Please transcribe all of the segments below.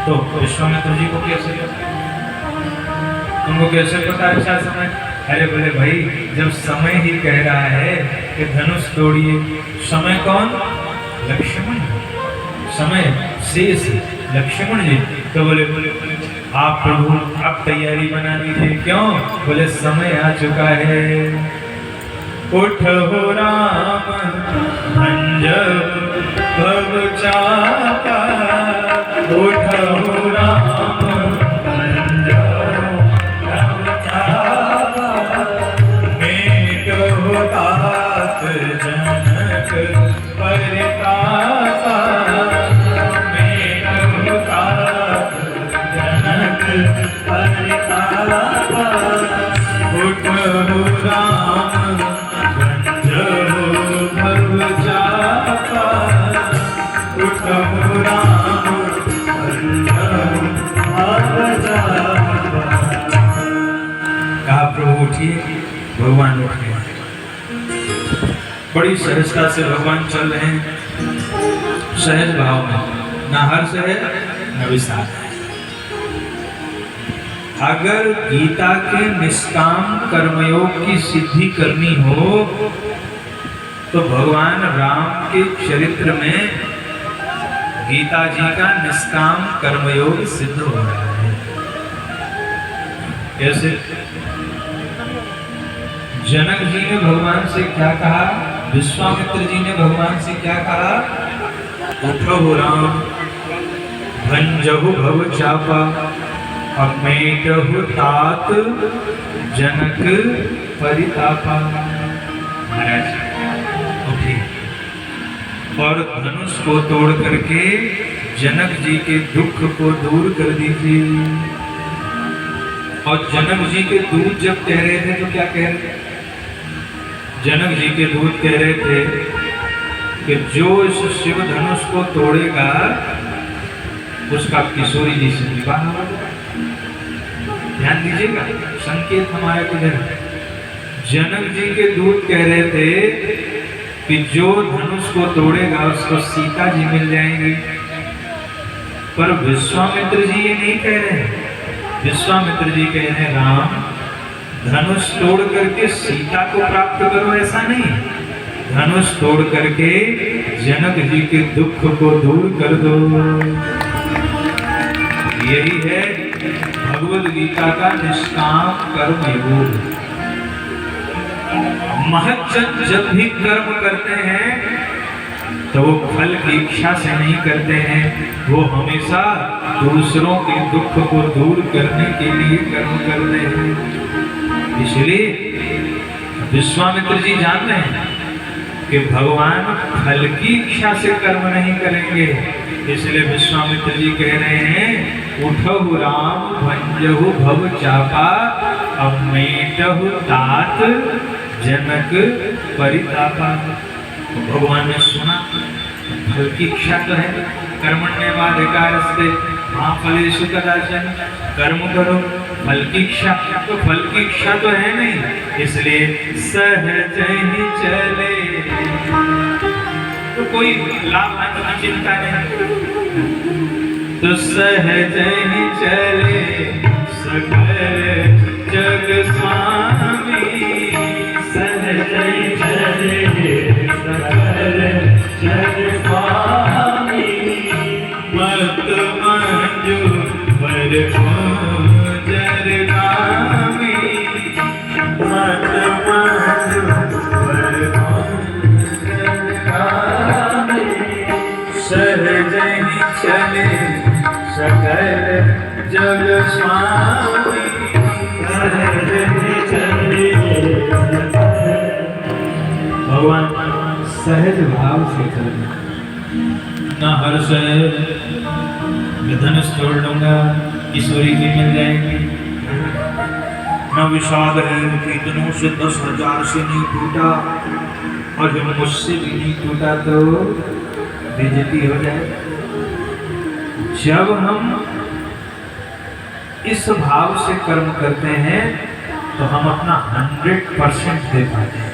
तो विश्वामित्र जी को कैसे पता, उनको कैसे पता अच्छा समय? अरे बोले भाई, जब समय ही कह रहा है कि धनुष तोड़िए, समय कौन? लक्ष्मण। समय शेष लक्ष्मण जी। तो बोले आप प्रभु अब तैयारी बना लीजिए। क्यों? बोले समय आ चुका है। उठो राम भंजो भव चाका, उठो राम भंजो भव चाका, मेटो तात जनक परितापा, मेटो तात जनक परितापा, उठो राम भव चाका, उठो राम भव चाका। कहा प्रभु उठिए, भगवान उठ गए। बड़ी सहजता से भगवान चल रहे हैं, सहज भाव में, ना हर्ष है न विषाद है। अगर गीता के निष्काम कर्मयोग की सिद्धि करनी हो तो भगवान राम के चरित्र में गीता जी का निष्काम कर्मयोग सिद्ध हो रहा है। कैसे? जनक जी ने भगवान से क्या कहा? विश्वामित्र जी ने भगवान से क्या कहा? उठो राम भंजहु भव चापा, अमेटहु तात जनक परितापा। महाराज उठे और धनुष को तोड़ करके जनक जी के दुख को दूर कर दीजिए। और जनक जी के दूत जब कह रहे थे तो क्या कह रहे थे? जनक जी के दूत कह रहे थे कि जो इस शिव धनुष को तोड़ेगा उसका किशोरी जी से विवाह होगा। ध्यान दीजिएगा, संकेत हमारे किधर। जनक जी के दूत कह रहे थे कि जो धनुष को तोड़ेगा उसको सीता जी मिल जाएंगी, पर विश्वामित्र जी ये नहीं कह रहे हैं। विश्वामित्र जी कह रहे हैं राम धनुष तोड़ करके सीता को प्राप्त करो, ऐसा नहीं। धनुष तोड़ करके जनक जी के दुख को दूर कर दो। यही है भगवद गीता का निष्काम कर्म योग। महज्जन जब भी कर्म करते हैं तो वो फल की इच्छा से नहीं करते हैं, वो हमेशा दूसरों के दुख को दूर करने के लिए कर्म करते हैं। इसलिए विश्वामित्र जी जानते हैं कि भगवान फल की इच्छा से कर्म नहीं करेंगे। इसलिए विश्वामित्र जी कह रहे हैं उठो राम भंजहु भव चापा, अमेटहु तात जनक परितापा। तो भगवान ने सुना फल की इच्छा तो है, कर्मण्येवाधिकारस्ते मा फलेषु कदाचन, कर्म करो, फल की इच्छा तो फल की इच्छा तो है नहीं। इसलिए सहज ही चले, तो कोई लाभ की चिंता नहीं, तो सहज ही चले सकल जग स्वामी, सहज ही चले सकल जग स्वामी, मत मंजू पर जरगामी, मत मंजू पर जरगामी, सहज ही चले सकल जग स्वामी, सहज ही चले। भगवान सहज भाव से करना, ना हर्ष है धनुष तोड़ लूंगा किशोरी जी मिल जाएंगी, न विषाद है कि दिनों से 10,000 से नहीं टूटा और जब मुझसे भी नहीं टूटा तो बेइज्जती हो जाए। जब हम इस भाव से कर्म करते हैं तो हम अपना 100% दे पाते हैं।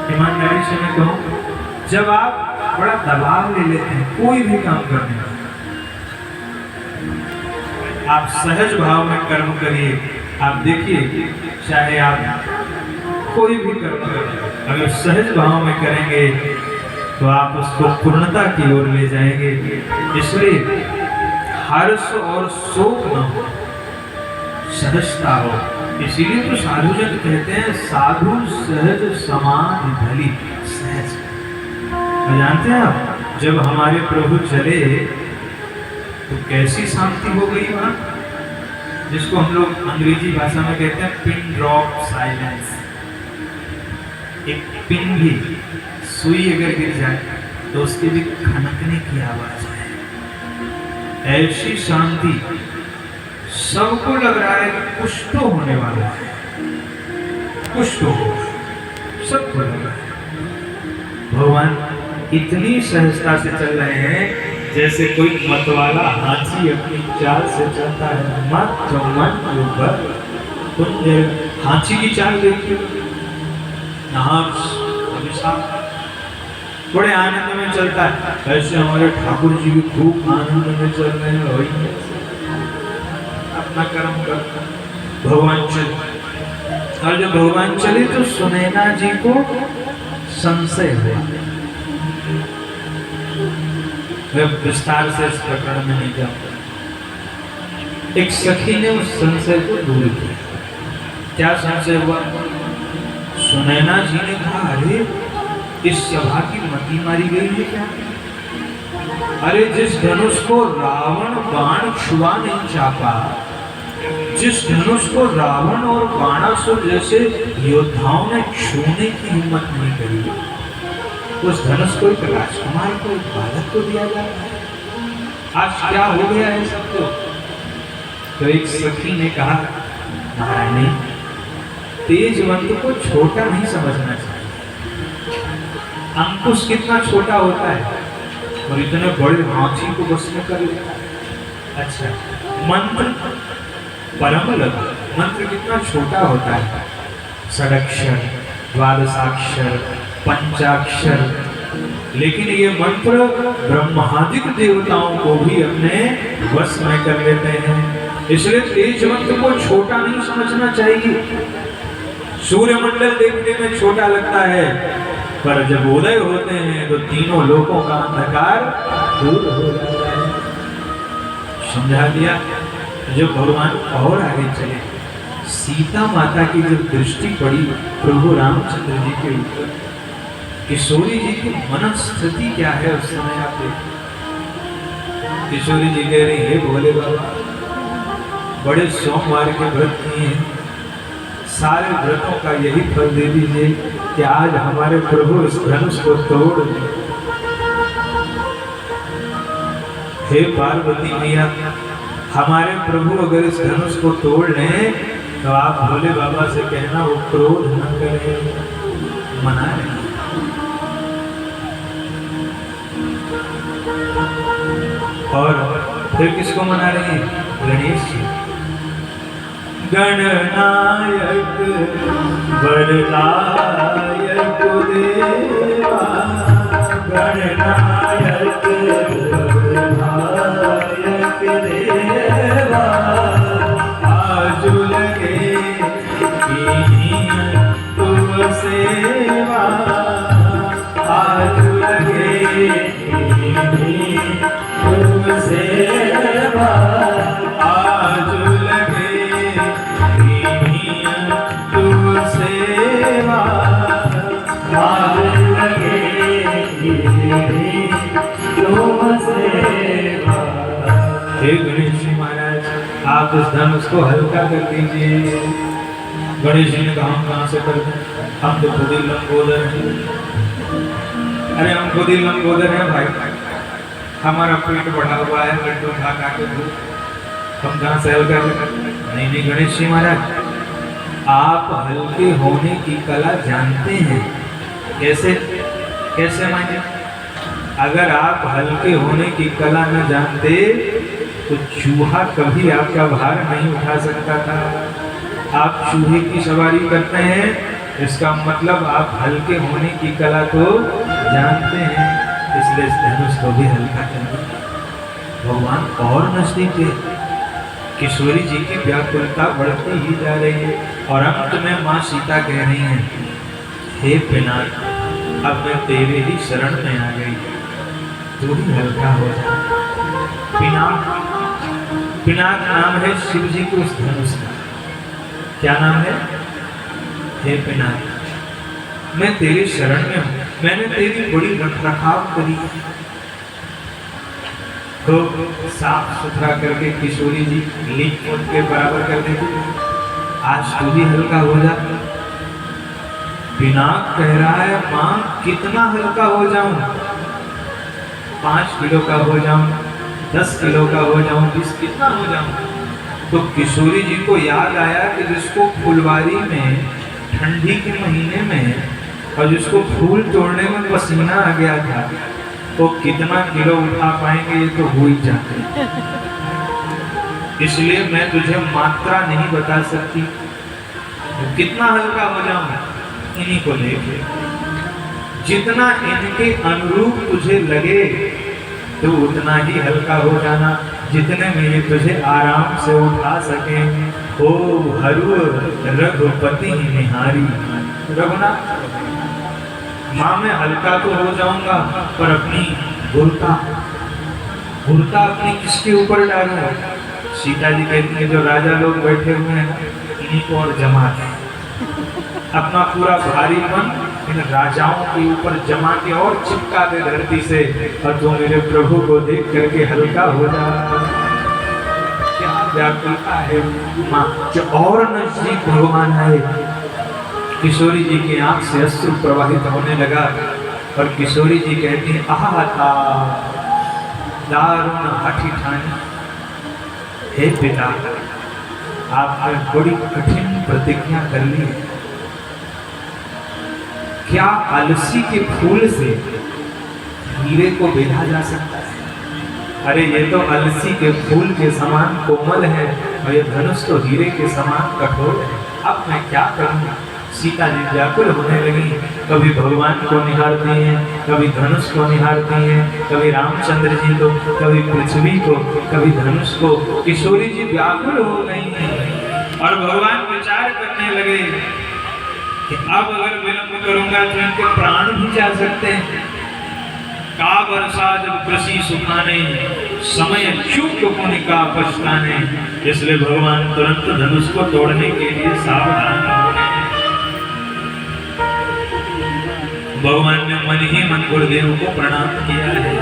ईमानदारी से मैं कहूँ, जब आप बड़ा दबाव ले लेते हैं कोई भी काम करने में, आप सहज भाव में कर्म करिए। आप देखिए, चाहे आप कोई भी कर्म करें, अगर सहज भाव में करेंगे तो आप उसको पूर्णता की ओर ले जाएंगे। इसलिए हर्ष और शोक न हो, सहजता हो। इसीलिए तो साधु जन कहते हैं साधु सहज समाधि भली। सहज जानते हैं आप, जब हमारे प्रभु चले तो कैसी शांति हो गई वहां, जिसको हम लोग अंग्रेजी भाषा में कहते हैं पिन ड्रॉप साइलेंस। एक पिन भी, सुई अगर गिर जाए तो उसके भी खनकने की आवाज है। ऐसी शांति, सबको लग रहा है कि कुछ तो होने वाला है, कुछ तो हो, सबको लग रहा है। भगवान इतनी सहजता से चल रहे हैं जैसे कोई मतवाला हाथी अपनी चाल से चलता है। मत मन ऊपर तुम हाथी की चाल देखिए, बड़े आनंद में चलता है। ऐसे हमारे ठाकुर जी भी खूब आनंद में चल रहे हैं, वही अपना कर्म कर भगवान चले। और जब भगवान चले तो सुनैना जी को संशय हुआ। मैं विस्तार से इस प्रकरण में नहीं जाऊंगा। एक सखी ने उस संशय को दूर किया। क्या संशय हुआ? सुनैना जी ने कहा, अरे इस सभा की मति मारी गई है क्या? अरे जिस धनुष को रावण बाण छुआ नहीं चाहता, जिस धनुष को रावण और बाणासुर जैसे योद्धाओं ने छूने की हिम्मत नहीं करी, उस धनुष को एक राजकुमार को, एक बालक को दिया जा रहा है। आज क्या हो गया है सबको? तो एक सखी ने कहा, नारायणी, तेजवंत को छोटा नहीं समझना चाहिए। अंकुश कितना छोटा होता है और इतने बड़े हाथी को बस में कर लेता है। अच्छा, मंत्र परम अलग, मंत्र कितना छोटा होता है, षडक्षर, द्वादशाक्षर, पंचाक्षर, लेकिन ये मंत्र ब्रह्मादिक देवताओं को भी अपने वश में कर लेते हैं। इसलिए तेजवंत को छोटा नहीं समझना चाहिए। सूर्यमंडल देखने में छोटा लगता है, पर जब उदय होते हैं तो तीनों लोकों का अंधकार दूर हो जाता है। समझा दिया। जब भगवान और आगे चले, सीता माता की जब दृष्टि पड़ी प्रभु रामचंद्र जी के ऊपर, किशोरी जी की मनस्थिति क्या है उस समय आप देखिए। किशोरी जी कह रही है, भोले बाबा बड़े सोमवार के व्रत किए हैं, सारे व्रतों का यही फल दे दीजिए कि आज हमारे प्रभु इस धनुष को तोड़ दें। हे पार्वती मैया, हमारे प्रभु अगर इस धनुष को तोड़ लें तो आप भोले बाबा से कहना वो क्रोध न करें, मना लें। और फिर किसको मना रही है? गणेश जी। गणनायक वरदायक देवा, गणनायक वरदायक देवा, आज लगे तुम सेवा, आज लगे तुम सेवा, आज लगे तुम सेवा, आज लगे तुम सेवा। हे गणेश जी महाराज, आप इस धनुष को हल्का कर दीजिए। गणेश जी ने कहा, हम कहाँ से कर दें, हम तो खुद ही लंबोदर हैं। अरे हम खुद ही लंबोदर हैं भाई, हमारा पेट बढ़ा हुआ है, लड्डू खा खा के हम कहाँ से हल्का कर? नहीं नहीं गणेश जी महाराज, आप हल्के होने की कला जानते हैं। कैसे कैसे माने? अगर आप हल्के होने की कला न जानते तो चूहा कभी आपका भार नहीं उठा सकता था। आप चूहे की सवारी करते हैं, इसका मतलब आप हल्के होने की कला तो जानते हैं। इसलिए इस धनुष को भी हल्का कर दिया। भगवान और नजदीक है। किशोरी जी की व्याकुलता बढ़ती ही जा रही है और अंत में माँ सीता कह रही हैं, हे पिनाक, अब मैं तेरे ही शरण में आ गई, तू ही हल्का हो जा। पिनाक, पिनाक नाम है शिव जी के उस धनुष का। क्या नाम है? हे पिनाक, मैं तेरी शरण में हूं, मैंने तेरी बड़ी रखरखाव करी, तो साफ सुथरा करके किशोरी जी लीक के बराबर कर देती, आज तू भी हल्का हो जा। पिनाक कह रहा है, मां कितना हल्का हो जाऊं, 5 किलो का हो जाऊं, 10 किलो का हो जाऊं, 20 कितना हो जाऊं। तो किशोरी जी को याद आया कि जिसको फुलवारी में ठंडी के महीने में और जिसको फूल तोड़ने में पसीना आ गया था, तो कितना किलो उठा पाएंगे ये तो हो ही जाते। इसलिए मैं तुझे मात्रा नहीं बता सकती, तो कितना हल्का हो जाऊं इन्हीं को लेके, जितना इनके अनुरूप तुझे लगे तो उतना ही हल्का हो जाना, जितने में ये तुझे आराम से उठा सके। ओ हरु रघुपति निहारी, रघुनाथ, माँ मैं हल्का तो हो जाऊंगा पर अपनी गुरता अपनी किसके ऊपर डालूं? सीता जी कहती है जो राजा लोग बैठे हुए हैं इन्हीं को और जमा है, अपना पूरा भारीपन इन राजाओं के ऊपर जमा के और चिपका दे धरती से, और जो मेरे प्रभु को देख करके हल्का हो जा। क्या व्याकुलता है माँ, जो और नजदीक भगवान है। किशोरी जी की आंख से अश्रु प्रवाहित होने लगा और किशोरी जी कहती हैं, आहा था दारुण हठी ठानी, हे पिता आपने बड़ी कठिन प्रतिज्ञा कर ली, क्या अलसी के फूल से हीरे को बेधा जा सकता है? अरे ये तो अलसी के फूल के समान कोमल है और ये धनुष तो हीरे के समान कठोर है, अब मैं क्या करूंगा? सीता जी व्याकुल होने लगी, कभी भगवान को निहारती हैं, कभी धनुष को निहारती हैं, कभी रामचंद्र जी को, कभी पृथ्वी को, कभी धनुष को। किशोरी जी व्याकुल हो गई और भगवान विचार करने लगे कि अब अगर विलंब करूंगा तो इनके प्राण भी जा सकते हैं। का वर्षा जब कृषि सुखाने, समय चूक पुनिका पछताने, इसलिए भगवान तुरंत धनुष को तोड़ने के लिए सावधान हो गए। भगवान ने मन ही मन गुरुदेव को प्रणाम किया है।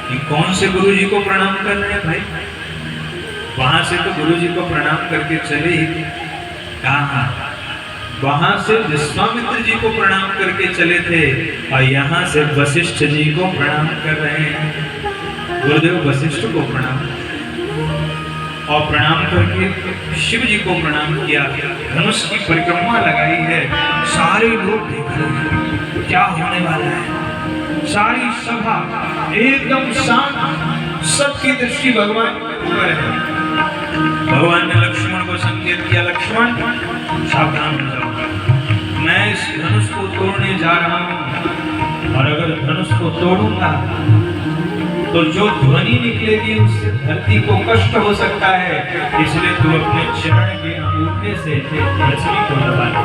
कि कौन से गुरु जी को प्रणाम कर रहे हैं भाई? वहां से तो गुरु जी को प्रणाम करके चले ही, कहा वहां से विश्वामित्र जी को प्रणाम करके चले थे और यहाँ से वशिष्ठ जी को प्रणाम कर रहे हैं। गुरुदेव वशिष्ठ को प्रणाम और प्रणाम करके शिव जी को प्रणाम किया, धनुष की परिक्रमा लगाई है। सारे लोग देख रहे हैं क्या होने वाला है, सारी सभा एकदम शांत, सबकी दृष्टि भगवान पर है। भगवान ने लक्ष्मण को संकेत किया, लक्ष्मण सावधान हो जाओ, मैं इस धनुष को तोड़ने जा रहा हूं और अगर धनुष को तोड़ूंगा तो जो ध्वनि निकलेगी उससे धरती को कष्ट हो सकता है, इसलिए तू अपने चरण के अंगूठे से लक्ष्मी को दबा ले,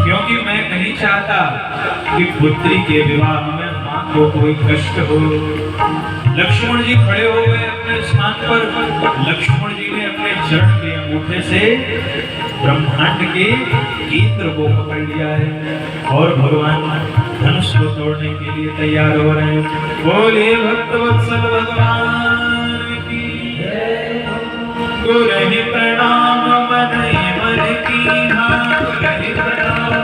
क्योंकि मैं नहीं चाहता कि पुत्री के विवाह में मां को कोई कष्ट हो। लक्ष्मण जी खड़े हो गए अपने स्थान पर। लक्ष्मण जी ने अपने चरण के अंगूठे से ब्रह्मांड के केंद्र को पकड़ लिया है और भगवान धनुष को तोड़ने के लिए तैयार हो रहे हैं। बोले भक्तवत्सल भगवान की जय। गुरहि प्रणाम मन कीन्हा, गुरहि प्रणाम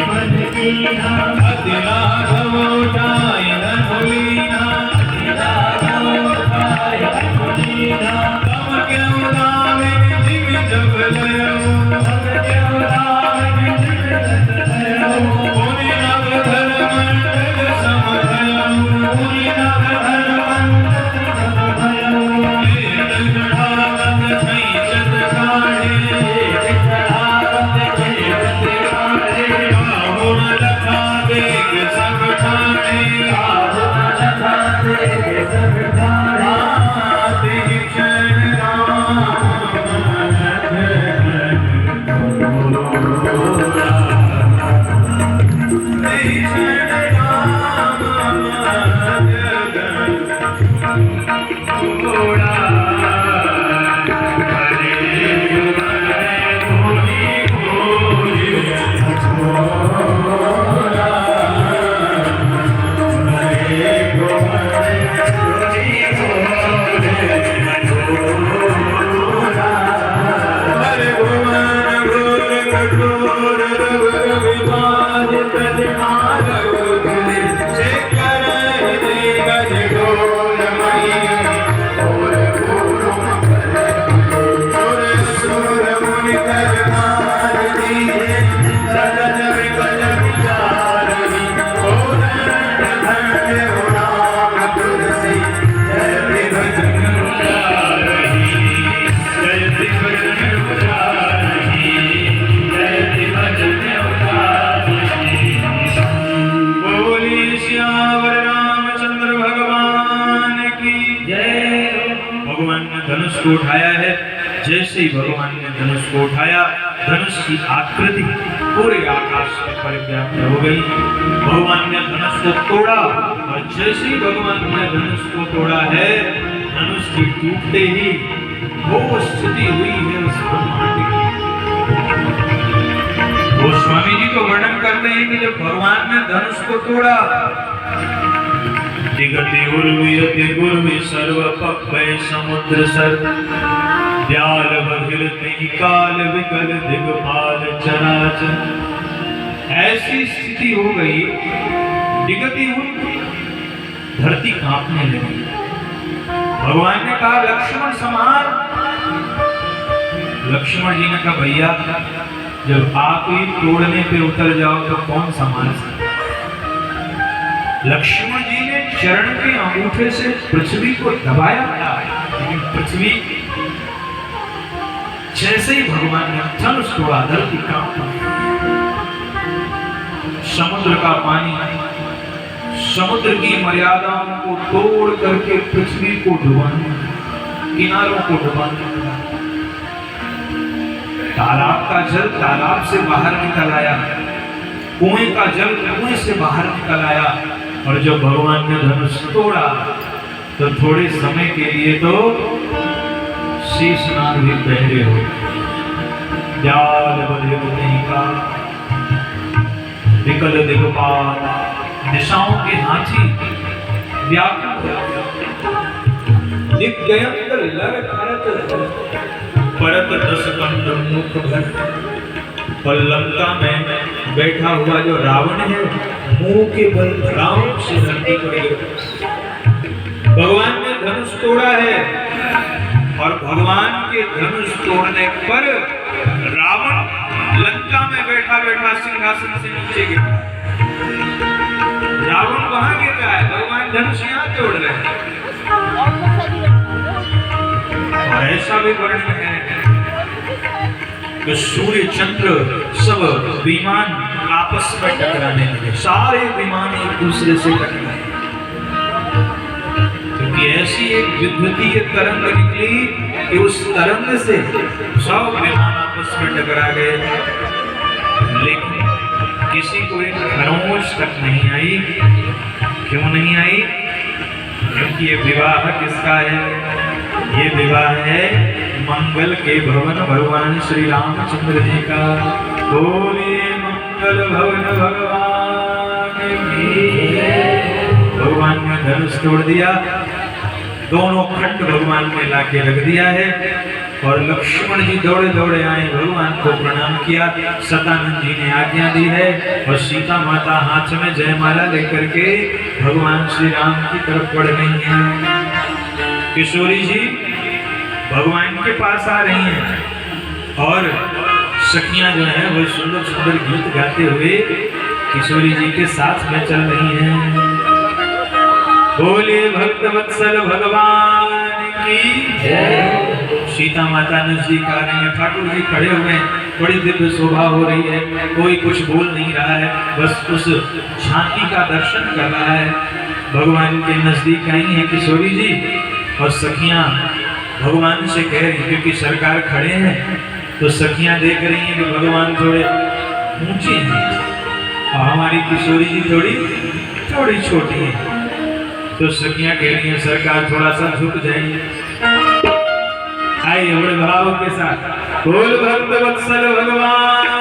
मन कीन्हा, अति लाघव उठाय न लीना, अति लाघव उठाय न लीना, तम क्यों नामे जिम जब लयो, तम क्यों नामे जिम जब लयो, मुनि नव धर्म मंडल समभयो, मुनि नव धर्म मंडल समभयो, एक चढ़ावत भई चत काढ़े, एक चढ़ावत भई चत काढ़े, बाहुन लखा देख सब ठाणे, बाहुन लखा देख सब ठाणे, घोड़ा को उठाया है। जैसे ही भगवान ने धनुष को उठाया, धनुष की आकृति पूरे आकाश में परिव्याप्त हो गई। भगवान ने धनुष को तोड़ा और जैसे ही भगवान ने धनुष को तोड़ा है, धनुष की टूटते ही वो स्थिति हुई है उस ब्रह्मांड की। वो स्वामी जी तो वर्णन करते हैं कि जब भगवान ने धनुष को तोड़ा, दिगति उर्वयति गुर्वी सर्व पक्वै समुद्र सर व्याल बहिर्ति काल विकल दिग्पाल चराचर। ऐसी स्थिति हो गई, दिगति उर्वी, धरती कांपने लगी। भगवान ने कहा लक्ष्मण संभाल। लक्ष्मण जी ने कहा भैया जब आप ही तोड़ने पे उतर जाओ तो कौन संभाल सकता। लक्ष्मण जी ने चरण के अंगूठे से पृथ्वी को दबाया, लेकिन पृथ्वी जैसे ही भगवान ने धनुष तोड़ा, धरती कांपी। समुद्र का पानी समुद्र की मर्यादाओं को तोड़ करके पृथ्वी को डुबाने, किनारों को डुबाने लगा। तालाब का जल तालाब से बाहर निकल आया, कुएं का जल कुएं से बाहर निकल आया। और जब भगवान ने धनुष तोड़ा तो थोड़े समय के लिए तो शीशनाग भी बहरे हो। जाल बलियों का विकल दिग्पाल, दिशाओं के हाथी व्याकुल दिग्गयंतर लर करत परत दस कंठ मुख भर। और लंका में बैठा हुआ जो रावण है, मुंह के बल राम से धरती पर गिरा। भगवान ने धनुष तोड़ा है और भगवान के धनुष तोड़ने पर रावण लंका में बैठा बैठा सिंहासन से नीचे गिरा। रावण वहां गिर रहा है, भगवान धनुष यहाँ तोड़ रहे हैं। और ऐसा भी वर्णन है कि सूर्य चंद्र सब विमान आपस में टकराने लगे, सारे विमान एक दूसरे से टकराए, क्योंकि ऐसी एक विद्युतीय तरंग निकली कि उस तरंग से सब विमान आपस में टकरा गए। लेकिन किसी को एक खरोंच तक नहीं आई। क्यों नहीं आई? क्योंकि ये विवाह किसका है? ये विवाह है मंगल के भवन भगवान श्री रामचंद्र जी का। बोलिए मंगल भवन भगवान की। भगवान ने धनुष तोड़ दिया, दोनों खंड भगवान ने लाके रख दिया है। और लक्ष्मण जी दौड़े दौड़े आए, भगवान को प्रणाम किया। सतानंद जी ने आज्ञा दी है और सीता माता हाथ में जयमाला लेकर के भगवान श्री राम की तरफ बढ़ रही हैं। किशोरी जी भगवान के पास आ रही हैं और सखियां जो हैं वो सुंदर सुंदर गीत गाते हुए किशोरी जी के साथ में चल रही हैं। बोले भक्त वत्सल भगवान की जय। सीता माता नजदीक आ रही है, ठाकुर जी खड़े हुए हैं, बड़ी दिव्य शोभा हो रही है। कोई कुछ बोल नहीं रहा है, बस उस झांकी का दर्शन कर रहा है। भगवान के नजदीक आई हैं किशोरी जी और सखियां भगवान से कह रही, क्योंकि सरकार खड़े हैं तो सखियां देख रही हैं कि भगवान थोड़े ऊंचे हैं और हमारी किशोरी जी थोड़ी छोटी है। तो सखियां कह रही हैं सरकार थोड़ा सा झुक जाइए। आइए बड़े भाव के साथ बोल भक्त वत्सल भगवान